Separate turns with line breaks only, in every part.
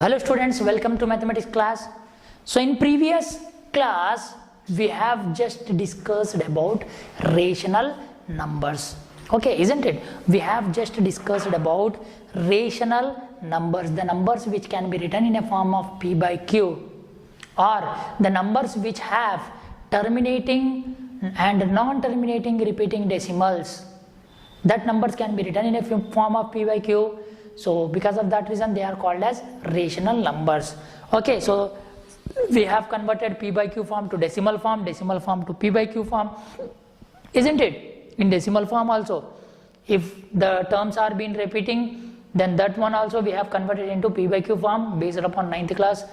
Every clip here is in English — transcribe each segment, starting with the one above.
Hello students, welcome to mathematics class. So in previous class we have just discussed about rational numbers. Okay, isn't it? We have just discussed about rational numbers, the numbers which can be written in a form of p by q, or the numbers which have terminating and non-terminating repeating decimals. That numbers can be written in a form of p by q. So because of that reason they are called as rational numbers. Okay, so we have converted p by q form to decimal form to p by q form, isn't it? In decimal form also, if the terms are been repeating, then that one also we have converted into p by q form based upon ninth class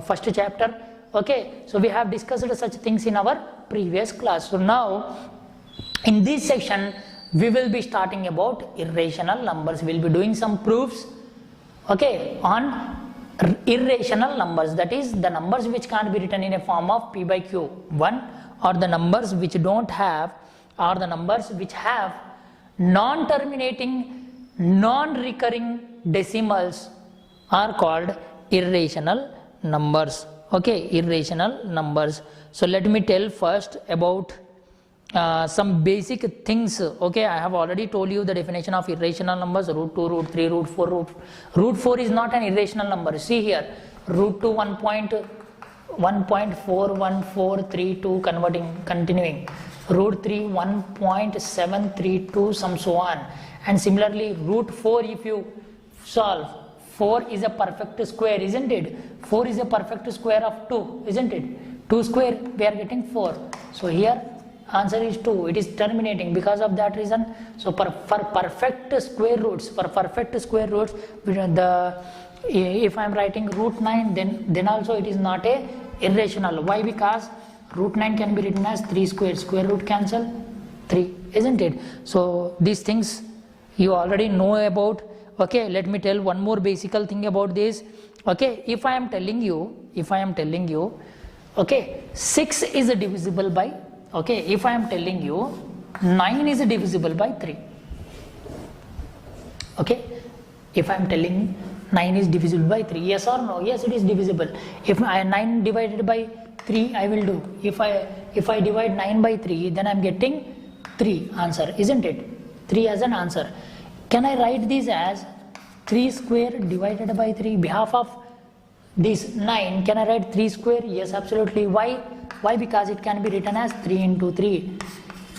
first chapter. Okay, so we have discussed such things in our previous class. So now in this section we will be starting about irrational numbers. We will be doing some proofs, okay, on irrational numbers, that is the numbers which can't be written in a form of p by q. One, or the numbers which don't have, or the numbers which have non-terminating, non-recurring decimals are called irrational numbers. Okay, irrational numbers. So let me tell first about some basic things. Okay, I have already told you the definition of irrational numbers: root 2, root 3, root 4. Root 4 is not an irrational number. See here, root 2 1.41432 continuing, root 3 1.732, some so on, and similarly root 4 if you solve, 4 is a perfect square, isn't it? 4 is a perfect square of 2, isn't it? 2 square we are getting 4. So here answer is 2. It is terminating because of that reason. So for perfect square roots, if I am writing root 9, then also it is not a irrational. Why? Because root 9 can be written as 3 square. Square root cancel 3, isn't it? So these things you already know about. Okay, let me tell one more basic thing about this. Okay, if I am telling you, okay, 6 is divisible by, okay, if I am telling you 9 is divisible by 3. Okay, if I am telling 9 is divisible by 3, yes or no? Yes, it is divisible. If I 9 divided by 3 I will do. If I divide 9 by 3, then I am getting 3 answer, isn't it? 3 as an answer. Can I write this as 3 square divided by 3? Behalf of this 9, can I write 3 square? Yes, absolutely. Why? Because it can be written as 3 into 3.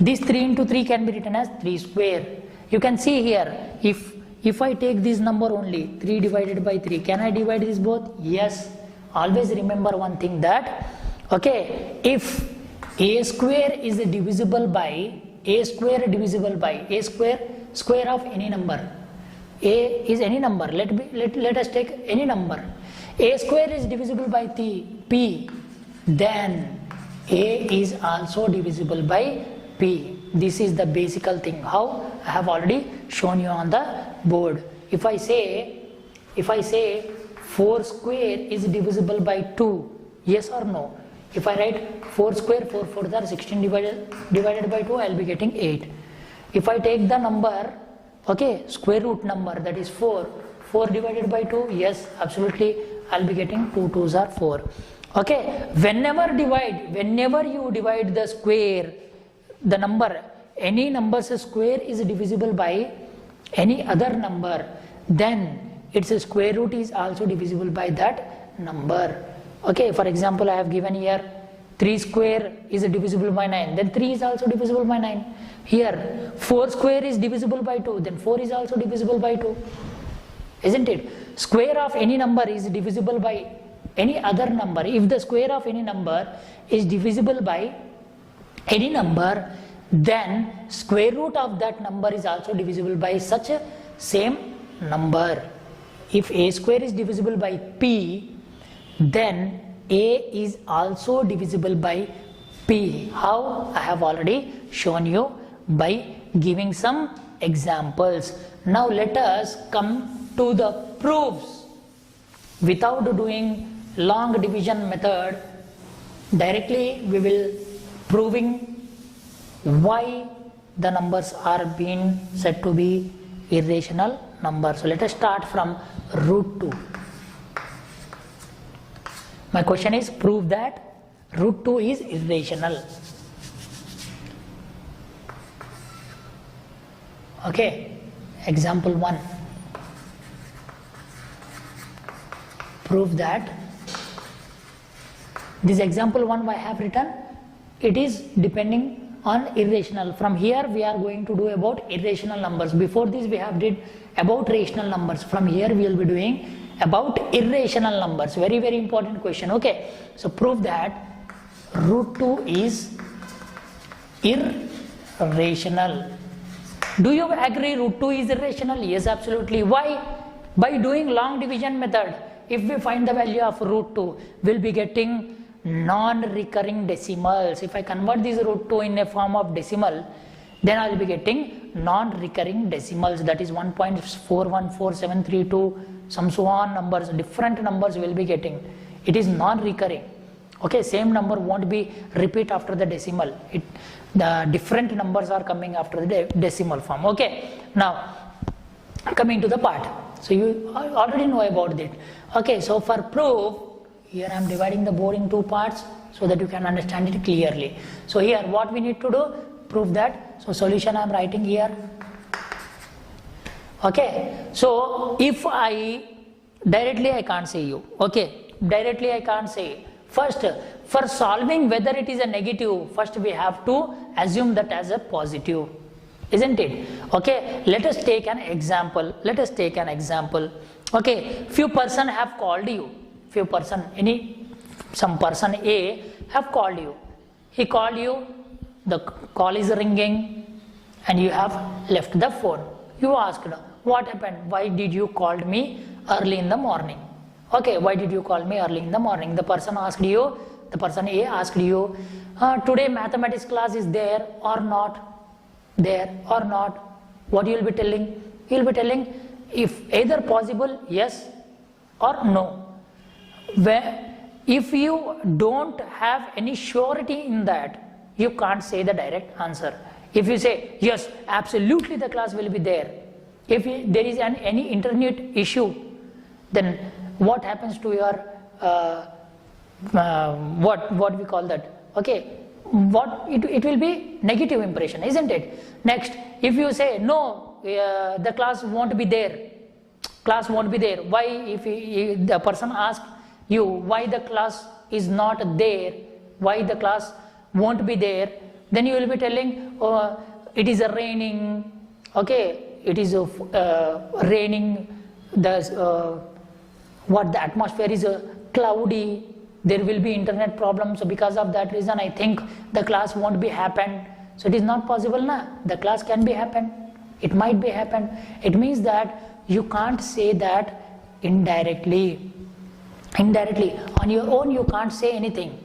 This 3 into 3 can be written as 3 square. You can see here, if I take this number only, 3 divided by 3, can I divide this both? Yes. Always remember one thing, that, okay, if a square is divisible by square of any number. A is any number. Let us take any number. A square is divisible by p, then a is also divisible by p. This is the basic thing. How? I have already shown you on the board. If I say 4 square is divisible by 2, yes or no? If I write 4 square, 4 4s are 16 divided by 2, I will be getting 8. If I take the number, okay, square root number, that is 4 divided by 2, yes, absolutely, I will be getting 2 2s are 4. Okay, whenever you divide the square, the number, any number's square is divisible by any other number, then its square root is also divisible by that number. Okay, for example, I have given here 3 square is divisible by 9, then 3 is also divisible by 9. Here 4 square is divisible by 2, then 4 is also divisible by 2, isn't it? Square of any number is divisible by any other number. If the square of any number is divisible by any number, then square root of that number is also divisible by such a same number. If a square is divisible by p, then a is also divisible by p. How? I have already shown you by giving some examples. Now let us come to the proofs. Without doing long division method, directly we will proving why the numbers are being said to be irrational number. So let us start from root 2. My question is, prove that root 2 is irrational. Okay, example 1. Prove that. This example 1 I have written, it is depending on irrational. From here we are going to do about irrational numbers. Before this we have did about rational numbers. From here we will be doing about irrational numbers. Very very important question. Okay, so prove that root 2 is irrational. Do you agree root 2 is irrational? Yes, absolutely. Why? By doing long division method, if we find the value of root 2, we'll be getting non-recurring decimals. If I convert this root 2 in a form of decimal, then I will be getting non-recurring decimals, that is 1.414732, some so on numbers, different numbers will be getting. It is non-recurring. Okay, same number won't be repeat after the decimal. The different numbers are coming after the decimal form. Okay, now coming to the part. So you already know about it. Okay, so for proof, here I am dividing the board in two parts so that you can understand it clearly. So here what we need to do, prove that. So solution I am writing here. Okay, so if I directly I can't say you. Okay, directly I can't say. First, for solving whether it is a negative, first we have to assume that as a positive, isn't it? Okay, let us take an example. Okay, few person have called you. Some person A have called you. He called you, the call is ringing and you have left the phone. You asked, what happened? Why did you call me early in the morning? Okay, why did you call me early in the morning? The person asked you, the person A asked you, today mathematics class is there or not? There or not? What you will be telling? You will be telling if either possible yes or no. If you don't have any surety in that, you can't say the direct answer. If you say yes, absolutely the class will be there. If there is any internet issue, then what happens to your what we call that? Okay, what it will be negative impression, isn't it? Next, if you say no, the class won't be there. Why? If the person asks you why the class is not there, why the class won't be there, then you will be telling it is raining. Okay, it is raining. The atmosphere is cloudy. There will be internet problems. So because of that reason, I think the class won't be happen. So it is not possible, na? The class can be happen. It might be happen. It means that you can't say that indirectly. On your own you can't say anything.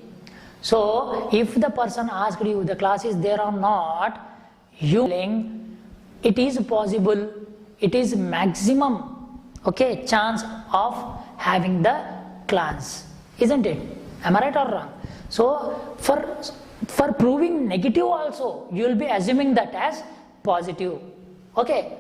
So if the person asked you the class is there or not, you saying it is possible, it is maximum, okay, chance of having the class, isn't it? Am I right or wrong? So for proving negative also, you will be assuming that as positive. Okay,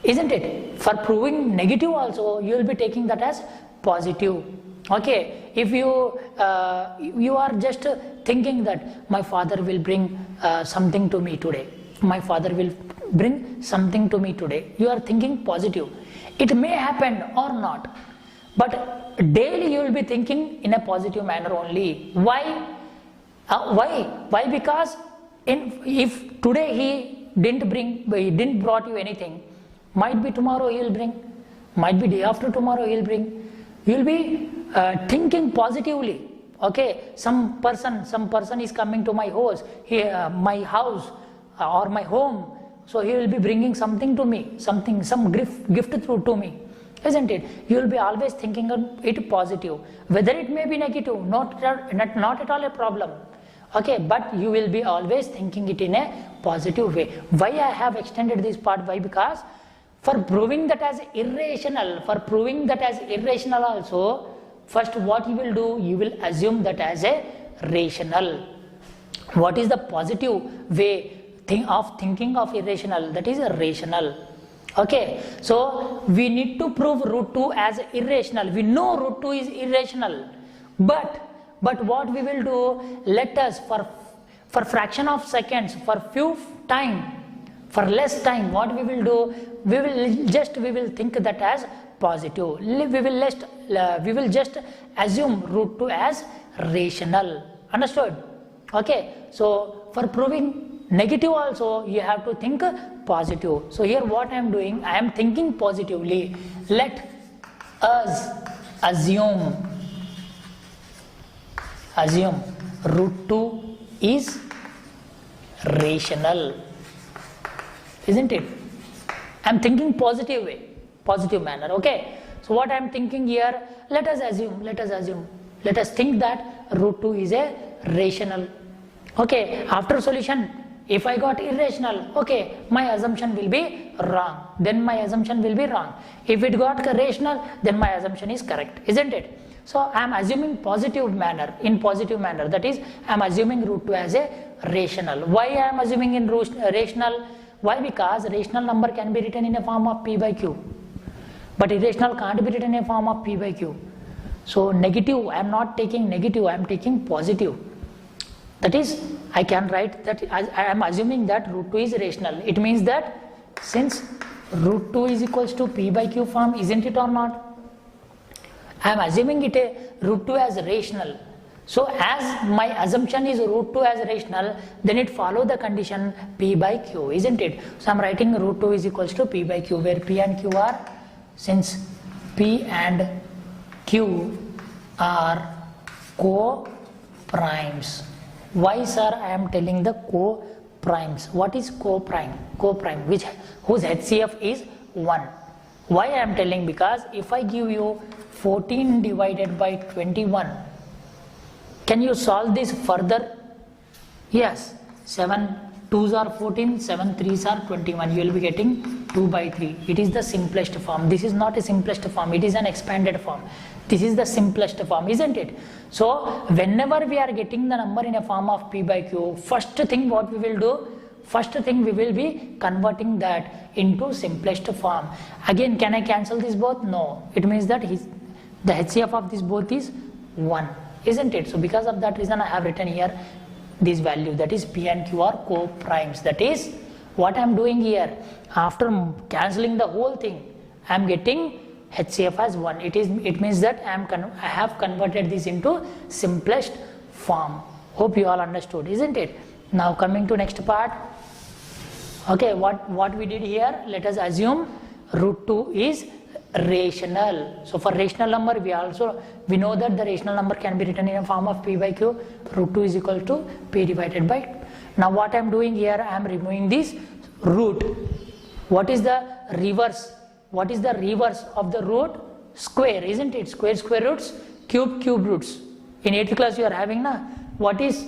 isn't it? For proving negative also, you will be taking that as positive. Okay, if you are just thinking that my father will bring something to me today, my father will bring something to me today, you are thinking positive. It may happen or not, but daily you will be thinking in a positive manner only. Why? Because if today he didn't brought you anything, might be tomorrow he will bring, might be day after tomorrow he will bring. You will be thinking positively. Okay, some person is coming to my house, my house or my home, so he will be bringing something to me, some gift through to me, isn't it? You will be always thinking of it positive, whether it may be negative, not at all a problem. Okay, but you will be always thinking it in a positive way. Why I have extended this part? Why? Because for proving that as irrational, also, first what you will do, you will assume that as a rational. What is the positive way of thinking of irrational? That is a rational. Okay, so we need to prove root 2 as irrational. We know root 2 is irrational, but what we will do, let us for fraction of seconds, for few time, for less time, what we will do, we will think that as positive. We will just assume root 2 as rational. Understood? Okay, so for proving negative also you have to think positive. So here what I am doing, I am thinking positively. Let us assume root 2 is rational, isn't it? I am thinking positive way, positive manner. Okay, so what I am thinking here, let us think that root 2 is a rational. Okay, after solution, if I got irrational, okay, my assumption will be wrong. Then my assumption will be wrong. If it got rational, then my assumption is correct, isn't it? So I am assuming positive manner, that is, I am assuming root 2 as a rational. Why I am assuming in rational? Why? Because rational number can be written in a form of p by q, but irrational can't be written in a form of p by q. So negative, I am not taking negative, I am taking positive. That is, I can write that I am assuming that root 2 is rational. It means that since root 2 is equals to p by q form, isn't it or not? I am assuming it a root 2 as rational. So as my assumption is root 2 as rational, then it follow the condition p by q, isn't it? So I am writing root 2 is equals to p by q, where p and q are, since p and q are co-primes. Why, sir, I am telling the co-primes? What is co-prime? Co-prime, whose HCF is 1. Why I am telling? Because if I give you 14 divided by 21, can you solve this further? Yes, 7 2s are 14, 7 3s are 21. You will be getting 2 by 3. It is the simplest form. This is not a simplest form, it is an expanded form. This is the simplest form, isn't it? So whenever we are getting the number in a form of p by q, first thing what we will do, we will be converting that into simplest form. Again, can I cancel this both? No. It means that the HCF of this both is 1, isn't it? So because of that reason I have written here this value, that is p and q are co-primes. That is what I am doing here. After cancelling the whole thing, I am getting HCF as 1. It means that I have converted this into simplest form. Hope you all understood, isn't it? Now coming to next part. Okay, what we did here, let us assume root 2 is rational. So for rational number, we know that the rational number can be written in a form of p by q. Root 2 is equal to p divided by 2. Now what I am doing here, I am removing this root. What is the reverse? What is the reverse of the root? Square, isn't it? Square roots, cube roots. In 8th class you are having, na? What is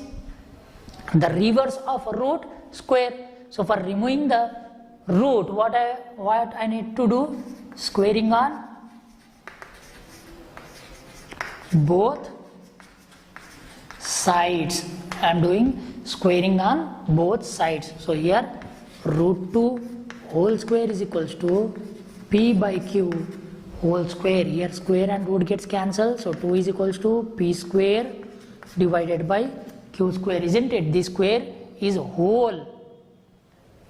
the reverse of a root? Square. So for removing the root, what I need to do? Squaring on both sides. I am doing squaring on both sides. So here root 2 whole square is equals to p by q whole square. Here square and root gets cancelled, so 2 is equals to p square divided by q square, isn't it? This square is whole.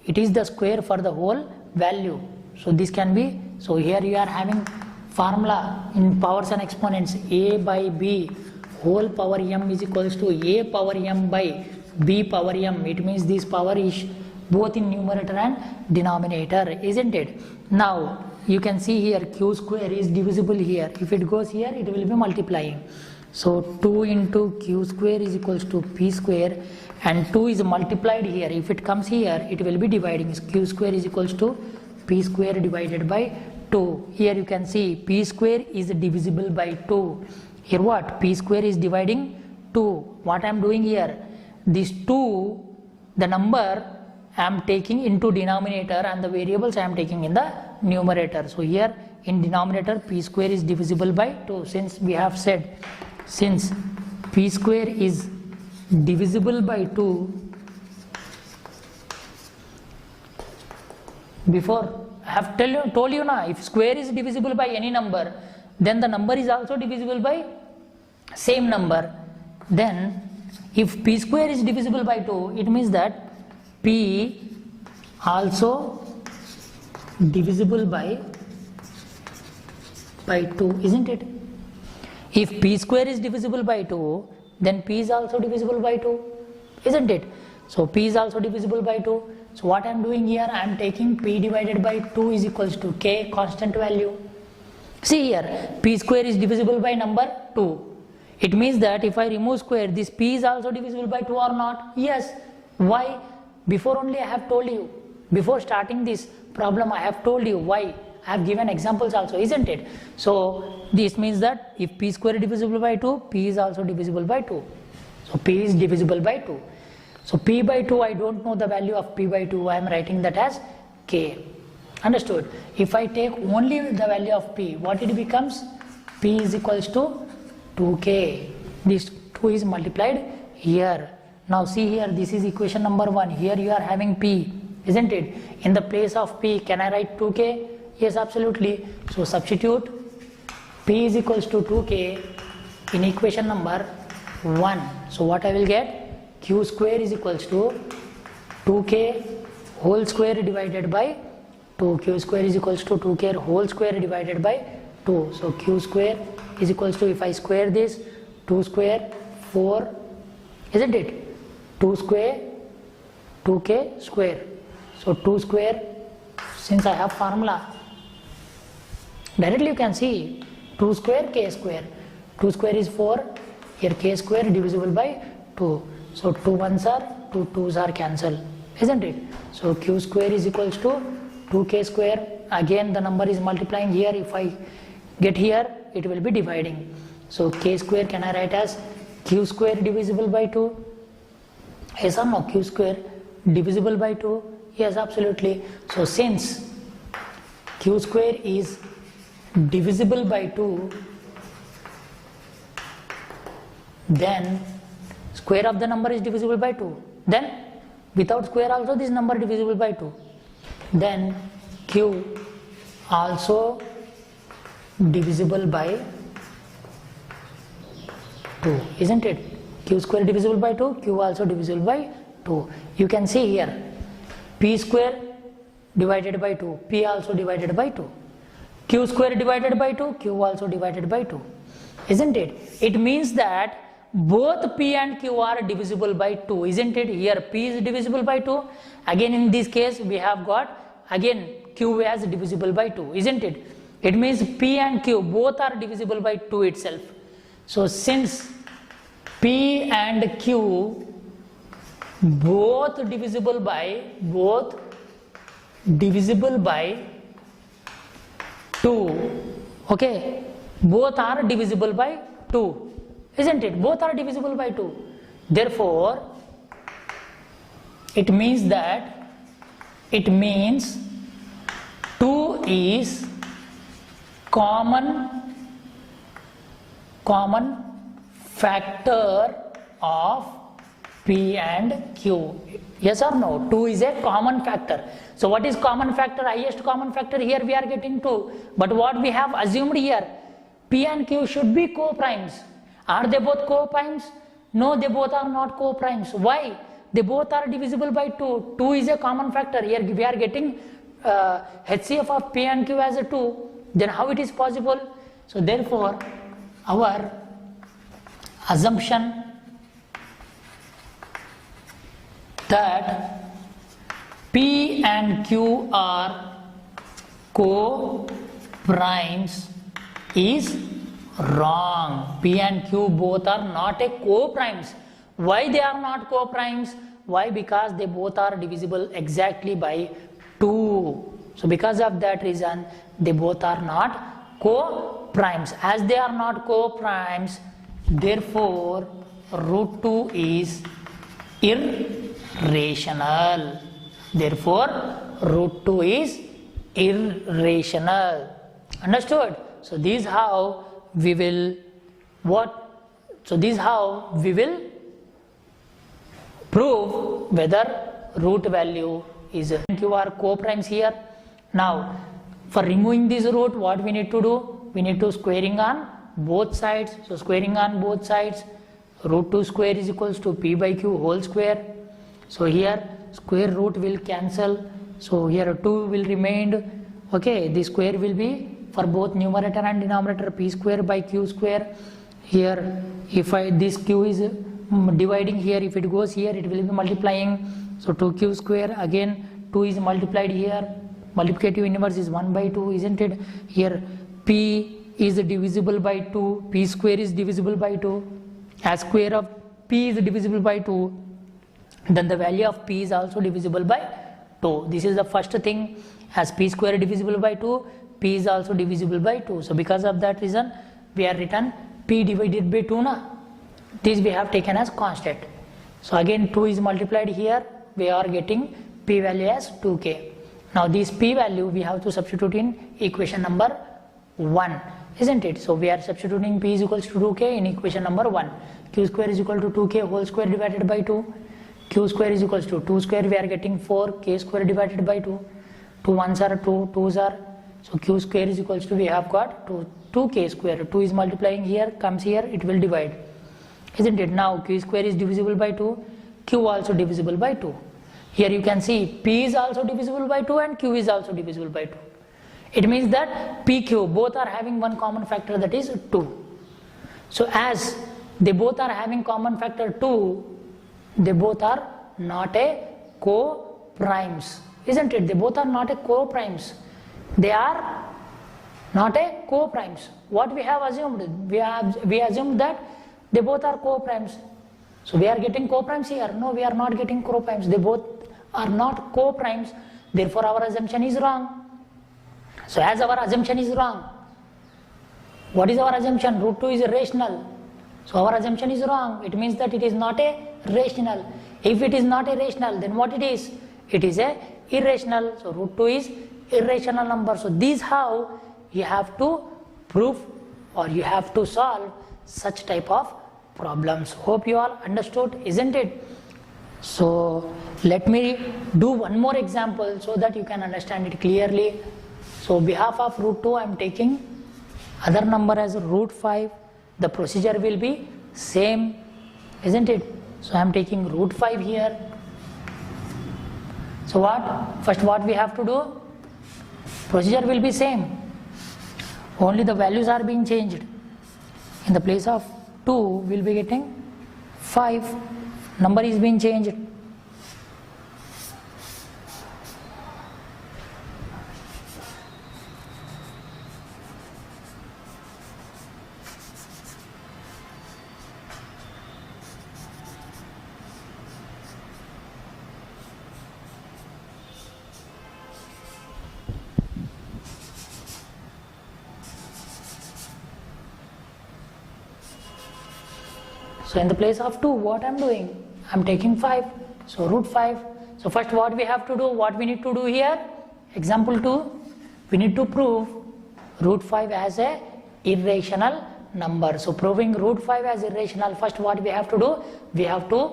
It is the square for the whole value. So this can be, so here you are having formula in powers and exponents. A by b whole power m is equals to a power m by b power m. It means this power is both in numerator and denominator, isn't it? Now you can see here q square is divisible here. If it goes here, it will be multiplying. So 2 into q square is equals to p square, and 2 is multiplied here. If it comes here, it will be dividing. Q square is equals to p square divided by 2. Here you can see p square is divisible by 2. Here what? P square is dividing 2. What I am doing here? This 2, the number I am taking into denominator, and the variables I am taking in the numerator. So here in denominator p square is divisible by 2, since we have said since p square is divisible by 2, before I have told you now, if square is divisible by any number, then the number is also divisible by same number. Then if p square is divisible by 2, it means that p also divisible by 2, isn't it? If p square is divisible by 2, then p is also divisible by 2, isn't it? So p is also divisible by 2. So what I am doing here, I am taking p divided by 2 is equals to k, constant value. See here, p square is divisible by number 2. It means that if I remove square, this p is also divisible by 2 or not? Yes. Why? Before only I have told you. Before starting this problem, I have told you why. I have given examples also, isn't it? So this means that if p square is divisible by 2, p is also divisible by 2. So p is divisible by 2. So p by 2, I don't know the value of p by 2, I am writing that as k. Understood? If I take only the value of p, what it becomes? P is equals to 2k. This 2 is multiplied here. Now see here, this is equation number 1. Here you are having p, isn't it? In the place of p, can I write 2k? Yes, absolutely. So substitute p is equals to 2k in equation number 1. So what I will get? Q square is equals to 2k whole square divided by 2. Q square is equals to 2k whole square divided by 2. So q square is equals to, if I square this, 2 square 4, isn't it? 2 square 2k square. So 2 square, since I have formula, directly you can see 2 square k square. 2 square is 4, here k square divisible by 2. So 2 ones are, 2 2s are cancelled, isn't it? So q square is equals to 2k square. Again the number is multiplying here. If I get here, it will be dividing. So k square can I write as q square divisible by 2? Yes or no? Q square divisible by 2? Yes, absolutely. So since q square is divisible by 2, then square of the number is divisible by 2. Then without square also this number divisible by 2. Then q also divisible by 2, isn't it? Q square divisible by 2, q also divisible by 2. You can see here, p square divided by 2, p also divided by 2. Q square divided by 2, q also divided by 2, isn't it? It means that both p and q are divisible by 2, isn't it? Here p is divisible by 2. Again in this case we have got again q as divisible by 2, isn't it? It means p and q both are divisible by 2 itself. So since p and q both divisible by 2, okay, both are divisible by 2, isn't it? Both are divisible by 2. Therefore it means 2 is common factor of p and q. Yes or no? 2 is a common factor. So what is common factor? Highest common factor, here we are getting 2. But what we have assumed here, p and q should be co-primes. Are they both co-primes? No, they both are not co-primes. Why? They both are divisible by 2. 2 is a common factor. Here we are getting HCF of p and q as a 2. Then how it is possible? So therefore our assumption that p and q are co-primes is wrong. P and q both are not a co-primes. Why they are not co-primes? Why? Because they both are divisible exactly by 2. So because of that reason they both are not co-primes. As they are not co-primes, therefore root 2 is irrational. Therefore root 2 is irrational. Understood? So this is how we will prove whether root value is q are co-primes here. Now For removing this root, what we need to do? We need to squaring on both sides. So squaring on both sides, root 2 square is equals to p by q whole square. So here square root will cancel. So here 2 will remain. Okay, the square will be for both numerator and denominator, p square by q square. Here if this q is dividing here, if it goes here, it will be multiplying. So 2q square, again 2 is multiplied here, multiplicative inverse is 1 by 2, isn't it? Here p is divisible by 2, p square is divisible by 2. As square of p is divisible by 2, then the value of p is also divisible by 2. This is the first thing. As p square is divisible by 2, p is also divisible by 2. So because of that reason, we are written p divided by 2 na. This we have taken as constant. So again 2 is multiplied here, we are getting p value as 2k. Now this p value we have to substitute in equation number 1, isn't it? So we are substituting p is equals to 2k in equation number 1. Q square is equal to 2k whole square divided by 2. Q square is equals to 2 square, we are getting 4, k square divided by 2. 2 ones are 2, 2s are. So q square is equals to, we have got 2k square. 2 is multiplying here, comes here, it will divide, isn't it? Now q square is divisible by 2, q also divisible by 2. Here you can see p is also divisible by 2 and q is also divisible by 2. It means that p, q both are having one common factor, that is 2. So as they both are having common factor 2, they both are not a co-primes, isn't it? They both are not a co-primes. They are not a co-primes. What we have assumed? We assumed that they both are co-primes. So we are getting co-primes here. No, we are not getting co-primes. They both are not co-primes. Therefore our assumption is wrong. So as our assumption is wrong, what is our assumption? Root 2 is rational. So our assumption is wrong. It means that it is not a rational. If it is not a rational, then what it is? It is a irrational. So root 2 is irrational number. So this is how you have to prove or you have to solve such type of problems. Hope you all understood, isn't it? So let me do one more example so that you can understand it clearly. So on behalf of root 2, I am taking other number as root 5. The procedure will be same, isn't it? So I am taking root 5 here. So first what we have to do? Procedure will be same. Only the values are being changed. In the place of 2, we will be getting 5. Number is being changed. So in the place of 2, what I am doing? I am taking 5. So root 5. So first what we have to do, what we need to do here? Example 2, we need to prove root 5 as a irrational number. So proving root 5 as irrational, first what we have to do? We have to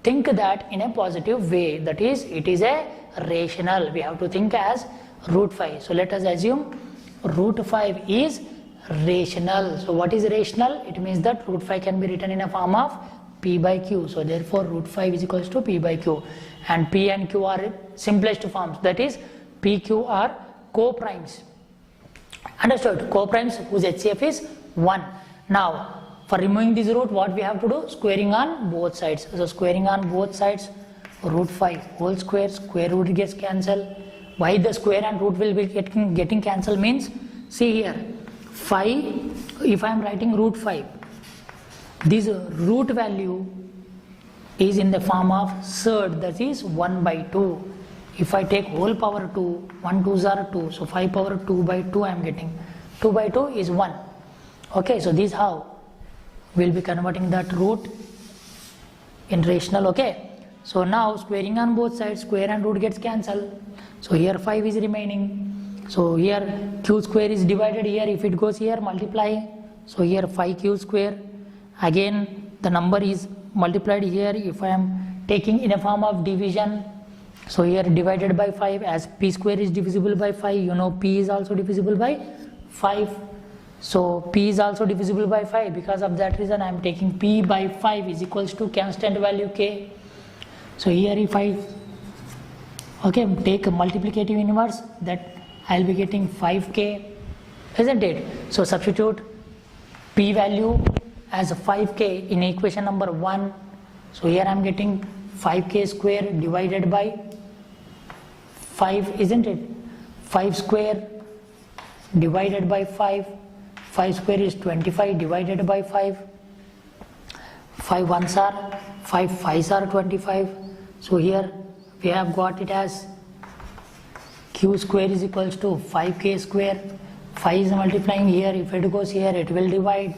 think that in a positive way. That is, it is a rational. We have to think as root 5. So let us assume root 5 is rational. So what is rational? It means that root 5 can be written in a form of p by q. So therefore root 5 is equals to p by q, and p and q are simplest forms, that is p, q are co-primes. Understood? Co-primes whose HCF is 1. Now for removing this root, what we have to do? Squaring on both sides. So squaring on both sides, root 5 whole square, square root gets cancelled. Why the square and root will be getting cancelled means, see here, 5, if I am writing root 5, this root value is in the form of surd, that is 1 by 2. If I take whole power 2, 1 2s are 2, so 5 power 2 by 2 I am getting. 2 by 2 is 1. Okay, so this is how we will be converting that root in rational. Okay, so now squaring on both sides, square and root gets cancelled. So here 5 is remaining. So here q square is divided here, if it goes here multiply. So here 5q square, again the number is multiplied here. If I am taking in a form of division, So here divided by 5, as p square is divisible by 5, you know p is also divisible by 5. So p is also divisible by 5. Because of that reason I am taking p by 5 is equals to constant value k. So here if I take a multiplicative inverse, that I will be getting 5k, isn't it? So substitute p value as 5k in equation number 1. So here I am getting 5k square divided by 5, isn't it? 5 square divided by 5. 5 square is 25 divided by 5. 5 ones are 5 5s are 25. So here we have got it as q square is equals to 5k square. 5 is multiplying here, if it goes here it will divide,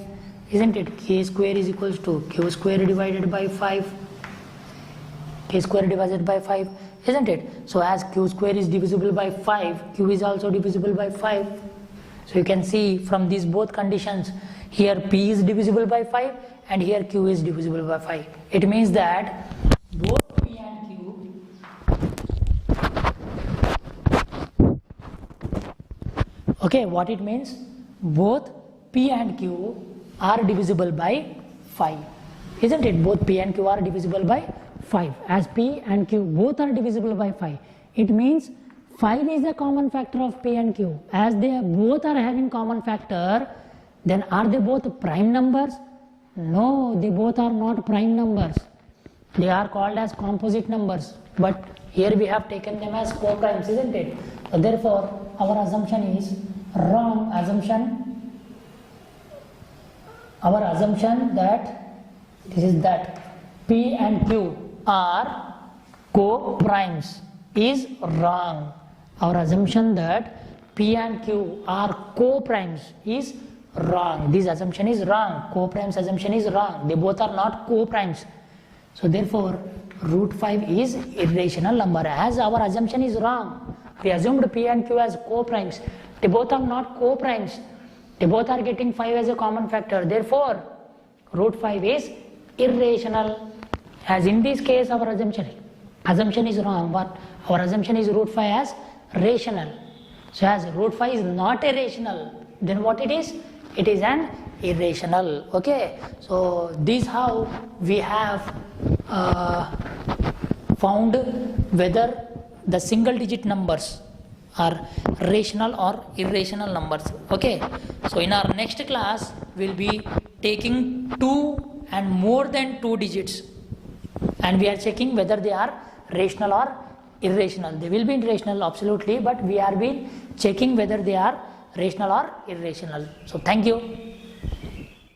isn't it? K square is equals to q square divided by 5. K square divided by 5, isn't it? So as q square is divisible by 5, q is also divisible by 5. So you can see from these both conditions, here p is divisible by 5 and here q is divisible by 5. It means that both p and q what it means? Both p and q are divisible by 5, isn't it? Both p and q are divisible by 5. As p and q both are divisible by 5, it means 5 is the common factor of p and q. As they both are having common factor, then are they both prime numbers? No, they both are not prime numbers. They are called as composite numbers. But here we have taken them as co-primes, isn't it? So therefore, our assumption is wrong assumption. Our assumption that p and q are co-primes is wrong. Our assumption that p and q are co-primes is wrong. This assumption is wrong. Co-primes assumption is wrong. They both are not co-primes. So therefore, root 5 is irrational number. As our assumption is wrong, we assumed p and q as co-primes. They both are not co-primes. They both are getting 5 as a common factor. Therefore, root 5 is irrational. As in this case, our assumption is wrong, but our assumption is root 5 as rational. So as root 5 is not a rational, then what it is? It is an irrational. Okay. So this is how we have found whether the single digit numbers are rational or irrational numbers. Okay. So in our next class, we'll be taking 2 and more than 2 digits, and we are checking whether they are rational or irrational. They will be irrational absolutely, but we are checking whether they are rational or irrational. So thank you.